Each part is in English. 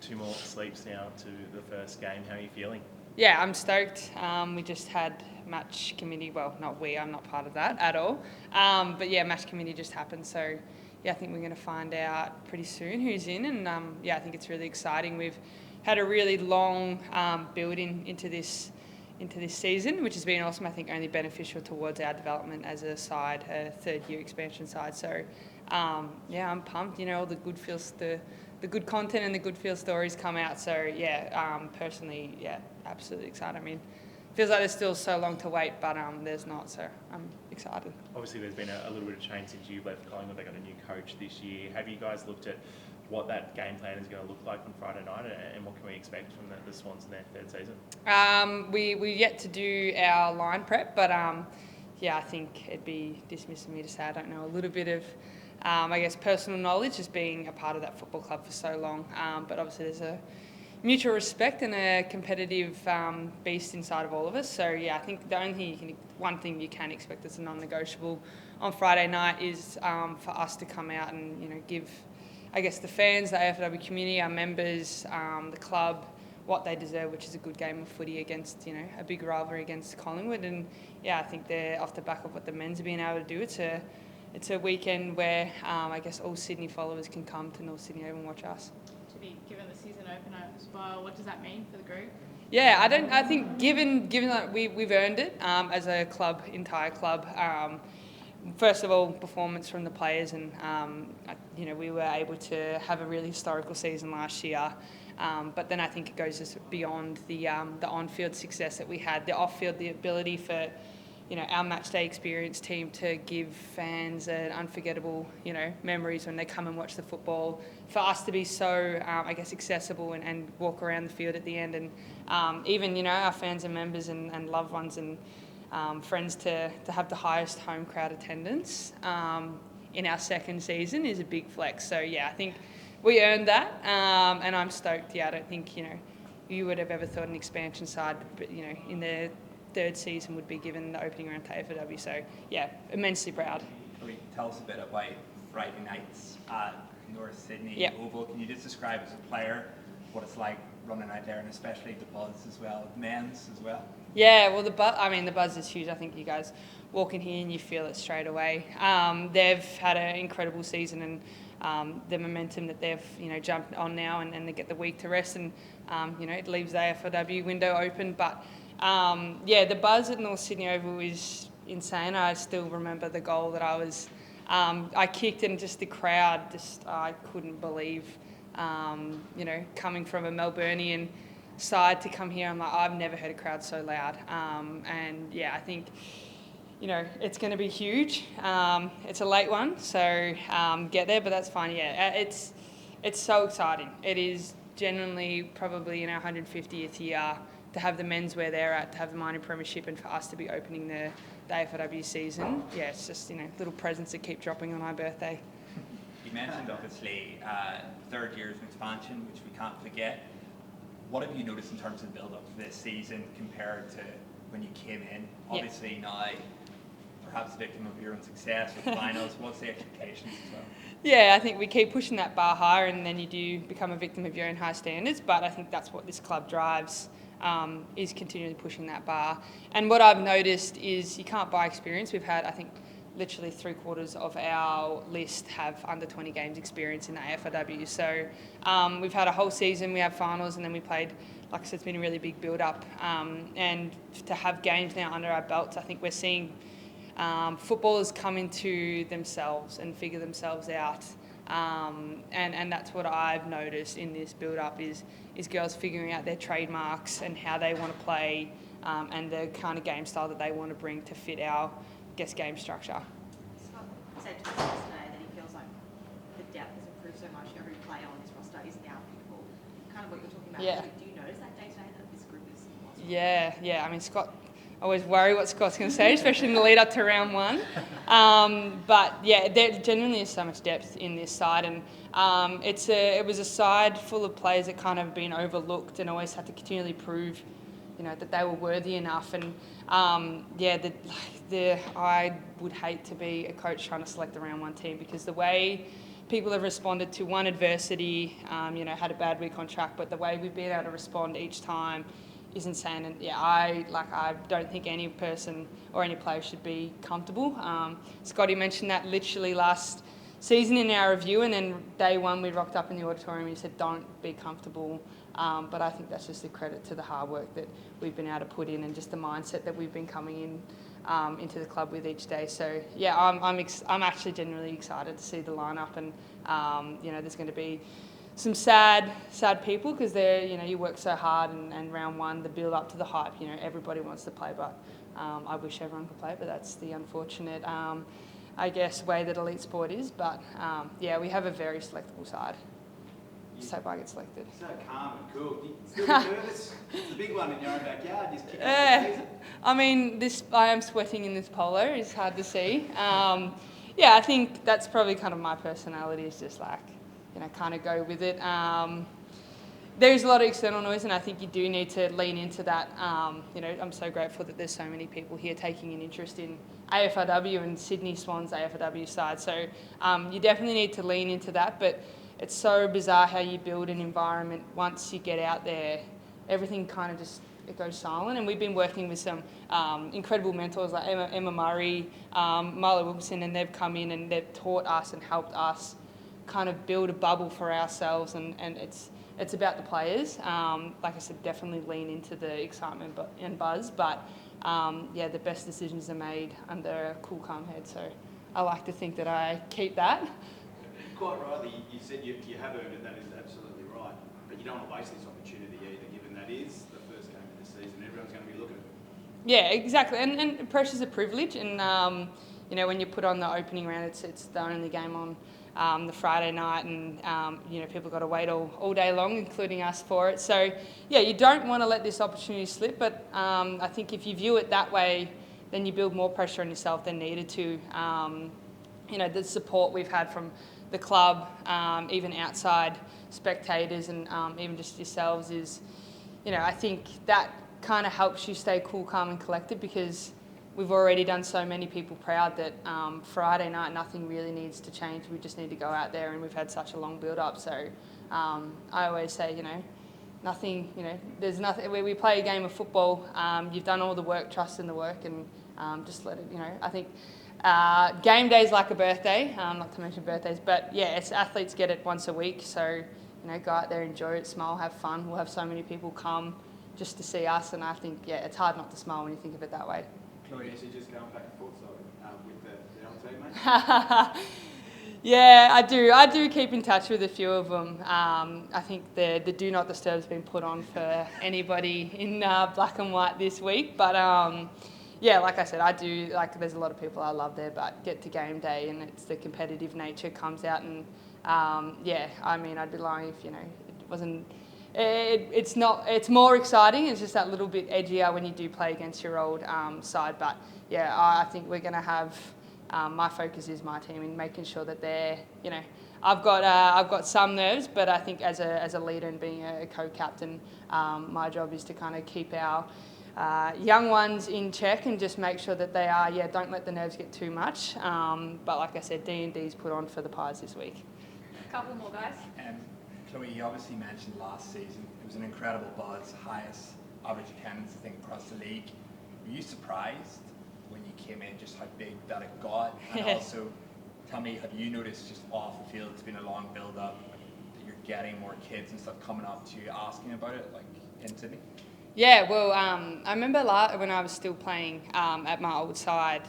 2 more sleeps now to the first game. How are you feeling? Yeah, I'm stoked. We just had match committee. Well, not we. I'm not part of that at all. But yeah, match committee just happened. So yeah, I think we're going to find out pretty soon who's in. And yeah, I think it's really exciting. We've had a really long build-in into this season, which has been awesome. I think only beneficial towards our development as a side, a third-year expansion side. So yeah, I'm pumped. You know, all the good feels the good content and the good feel stories come out. So yeah, personally, yeah, absolutely excited. I mean, feels like there's still so long to wait, but there's not. So I'm excited. Obviously, there's been a little bit of change since you left Collingwood. They got a new coach this year. Have you guys looked at what that game plan is going to look like on Friday night, and what can we expect from the Swans in their third season? We yet to do our line prep, but yeah, I think it'd be dismissive of me to say I don't know a little bit of, I guess, personal knowledge, just being a part of that football club for so long. But obviously there's a mutual respect and a competitive beast inside of all of us. So yeah, I think the only thing one thing you can expect that's a non-negotiable on Friday night is for us to come out and, you know, give, I guess, the fans, the AFLW community, our members, the club, what they deserve, which is a good game of footy against, you know, a big rivalry against Collingwood. And yeah, I think they're off the back of what the men's are being able to do. It's a weekend where I guess all Sydney followers can come to North Sydney and watch us. To be given the season opener as well, what does that mean for the group? Yeah, I think given that we've earned it as a club, entire club. First of all, performance from the players, and you know, we were able to have a really historical season last year. But then I think it goes just beyond the on-field success that we had, the off-field, the ability for, you know, our matchday experience team to give fans an unforgettable, you know, memories when they come and watch the football. For us to be so, I guess, accessible and walk around the field at the end, and even, you know, our fans and members and loved ones and friends to have the highest home crowd attendance in our second season is a big flex. So yeah, I think we earned that, and I'm stoked. Yeah, I don't think, you know, you would have ever thought an expansion side, but, you know, in their third season would be given the opening round to AFLW. So yeah, immensely proud. Can you tell us a bit about Friday nights at North Sydney Oval? Can you just describe as a player what it's like running out there, and especially the buzz as well, men's as well? Yeah, well, the buzz is huge. I think you guys walk in here and you feel it straight away. They've had an incredible season, and the momentum that they've, you know, jumped on now, and they get the week to rest, and you know, it leaves the AFLW window open. But yeah, the buzz at North Sydney Oval is insane. I still remember the goal that I kicked, and just the crowd, I couldn't believe, you know, coming from a Melburnian side to come here. I'm like, I've never heard a crowd so loud. And yeah, I think, you know, it's going to be huge. It's a late one, so get there, but that's fine. Yeah, it's so exciting. It is genuinely probably in our 150th year to have the men's where they're at, to have the minor premiership, and for us to be opening the AFLW season. Yeah, it's just, you know, little presents that keep dropping on our birthday. You mentioned obviously third year's expansion, which we can't forget. What have you noticed in terms of build-up for this season compared to when you came in? Obviously now, perhaps a victim of your own success with finals. What's the expectations as well? Yeah, I think we keep pushing that bar higher, and then you do become a victim of your own high standards. But I think that's what this club drives, is continually pushing that bar. And what I've noticed is you can't buy experience. We've had, I think, literally 3/4 of our list have under 20 games experience in the AFLW. So we've had a whole season, we have finals, and then we played, like I said, it's been a really big build-up. And to have games now under our belts, I think we're seeing footballers come into themselves and figure themselves out. And that's what I've noticed in this build-up is girls figuring out their trademarks and how they want to play, and the kind of game style that they want to bring to fit our game structure. Scott said to us yesterday that he feels like the depth has improved so much. Every player on this roster is now pickable. Kind of what you're talking about. Yeah. Do you notice that day to day that this group is awesome? Yeah. I mean, Scott, I always worry what Scott's going to say, especially in the lead up to round one. But yeah, there genuinely is so much depth in this side, and it was a side full of players that kind of been overlooked and always had to continually prove, you know, that they were worthy enough. And I would hate to be a coach trying to select the round one team, because the way people have responded to one adversity, had a bad week on track, but the way we've been able to respond each time is insane. And yeah, I don't think any person or any player should be comfortable. Scotty mentioned that literally last season in our review, and then day one we rocked up in the auditorium and he said, don't be comfortable. But I think that's just a credit to the hard work that we've been able to put in and just the mindset that we've been coming in into the club with each day. So yeah, I'm actually genuinely excited to see the lineup, and there's going to be some sad people because you work so hard, and round one, the build up to the hype, everybody wants to play, but I wish everyone could play, but that's the unfortunate I guess way that elite sport is. But we have a very selectable side. Just hope I get selected. So calm and cool. Do you still get nervous? It's a big one in your own backyard. Just kick off the season. I mean, I am sweating in this polo. It's hard to see. I think that's probably kind of my personality, is just like, kind of go with it. There's a lot of external noise, and I think you do need to lean into that. I'm so grateful that there's so many people here taking an interest in AFLW and Sydney Swans AFLW side. So you definitely need to lean into that, but it's so bizarre how you build an environment once you get out there. Everything kind of it goes silent, and we've been working with some incredible mentors like Emma Murray, Marla Wilson, and they've come in and they've taught us and helped us kind of build a bubble for ourselves, and it's about the players. Like I said, definitely lean into the excitement and buzz, but the best decisions are made under a cool, calm head. So I like to think that I keep that. Quite rightly, you said you have earned it. That is absolutely right. But you don't want to waste this opportunity either, given that is the first game of the season. Everyone's going to be looking at it. Yeah, exactly. And pressure's a privilege. And, when you put on the opening round, it's the only game on the Friday night, and, people got to wait all day long, including us, for it. So, yeah, you don't want to let this opportunity slip. But I think if you view it that way, then you build more pressure on yourself than needed to. The support we've had from the club, even outside spectators, and even just yourselves is, I think that kind of helps you stay cool, calm and collected, because we've already done so many people proud that Friday night nothing really needs to change. We just need to go out there, and we've had such a long build up. So I always say, nothing, there's nothing, we play a game of football. You've done all the work, trust in the work, and just let it, I think game day's like a birthday, not to mention birthdays, but yeah, it's athletes get it once a week. So, go out there, enjoy it, smile, have fun. We'll have so many people come just to see us, and I think, it's hard not to smile when you think of it that way. Chloe, so just going back and forth with the other teammates? Yeah, I do. I do keep in touch with a few of them. I think the Do Not Disturb's been put on for anybody in black and white this week, but like I said, I do, there's a lot of people I love there, but get to game day and it's the competitive nature comes out, and I'd be lying if, it wasn't, it's more exciting. It's just that little bit edgier when you do play against your old side, but I think we're going to have, my focus is my team and making sure that they're, I've got some nerves, but I think as a leader and being a co-captain, my job is to kind of keep our young ones in check and just make sure that they are, don't let the nerves get too much. But like I said, D&D's put on for the Pies this week. Couple more, guys. Chloe, you obviously mentioned last season, it was an incredible buzz, highest average attendance, I think, across the league. Were you surprised when you came in just how big that it got? And also, tell me, have you noticed just off the field, it's been a long build-up, that you're getting more kids and stuff coming up to you asking about it, like in Sydney? Yeah, well, I remember when I was still playing at my old side,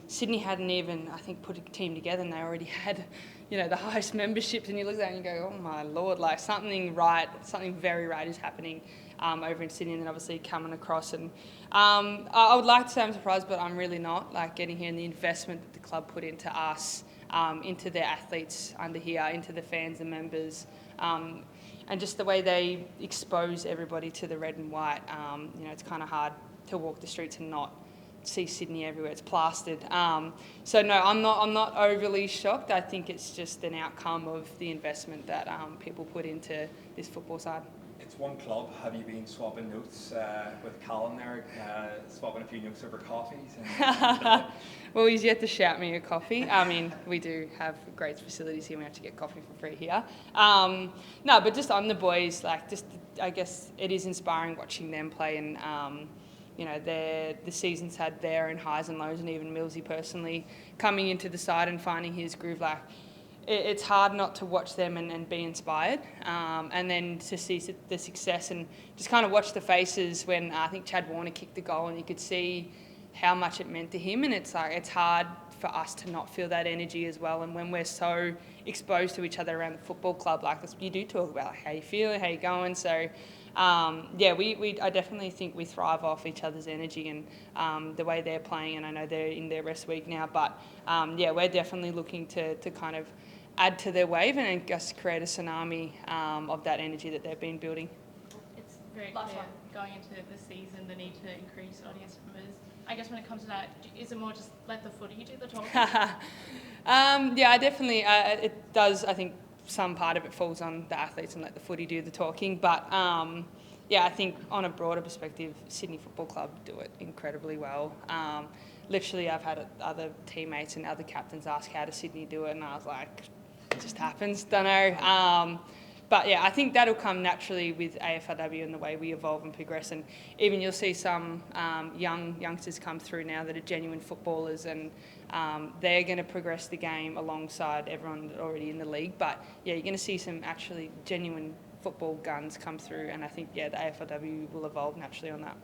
Sydney hadn't even, I think, put a team together, and they already had, the highest memberships, and you look at that and you go, oh my Lord, something very right is happening over in Sydney, and then obviously coming across. And I would like to say I'm surprised, but I'm really not. Getting here and the investment that the club put into us, into their athletes under here, into the fans and members, and just the way they expose everybody to the red and white. It's kind of hard to walk the streets and not see Sydney everywhere. It's plastered. So no, I'm not overly shocked. I think it's just an outcome of the investment that people put into this football side. It's one club. Have you been swapping notes with Colin there, swapping a few notes over coffees? Well, he's yet to shout me a coffee. I mean, we do have great facilities here. We have to get coffee for free here. No, but just on the boys, like, just I guess it is inspiring watching them play, and you know, the season's had their own highs and lows, and even Millsy personally coming into the side and finding his groove, like, it's hard not to watch them and be inspired, and then to see the success and just kind of watch the faces when I think Chad Warner kicked the goal, and you could see how much it meant to him. And it's like, it's hard for us to not feel that energy as well. And when we're so exposed to each other around the football club like this, you do talk about like, how you feeling, how you going. So yeah, I definitely think we thrive off each other's energy and the way they're playing. And I know they're in their rest week now, but yeah, we're definitely looking to kind of add to their wave and just create a tsunami of that energy that they've been building. It's very Last clear one. going into the season the need to increase audience numbers. I guess when it comes to that, is it more just let the footy do the talking? Yeah, I definitely, it does, I think some part of it falls on the athletes and let the footy do the talking, but yeah, I think on a broader perspective, Sydney Football Club do it incredibly well. Literally, I've had other teammates and other captains ask how does Sydney do it, and I was like, it just happens, don't know. But yeah, I think that'll come naturally with AFLW and the way we evolve and progress. And even you'll see some youngsters come through now that are genuine footballers, and they're going to progress the game alongside everyone already in the league. But yeah, you're going to see some actually genuine football guns come through, and I think, yeah, the AFLW will evolve naturally on that.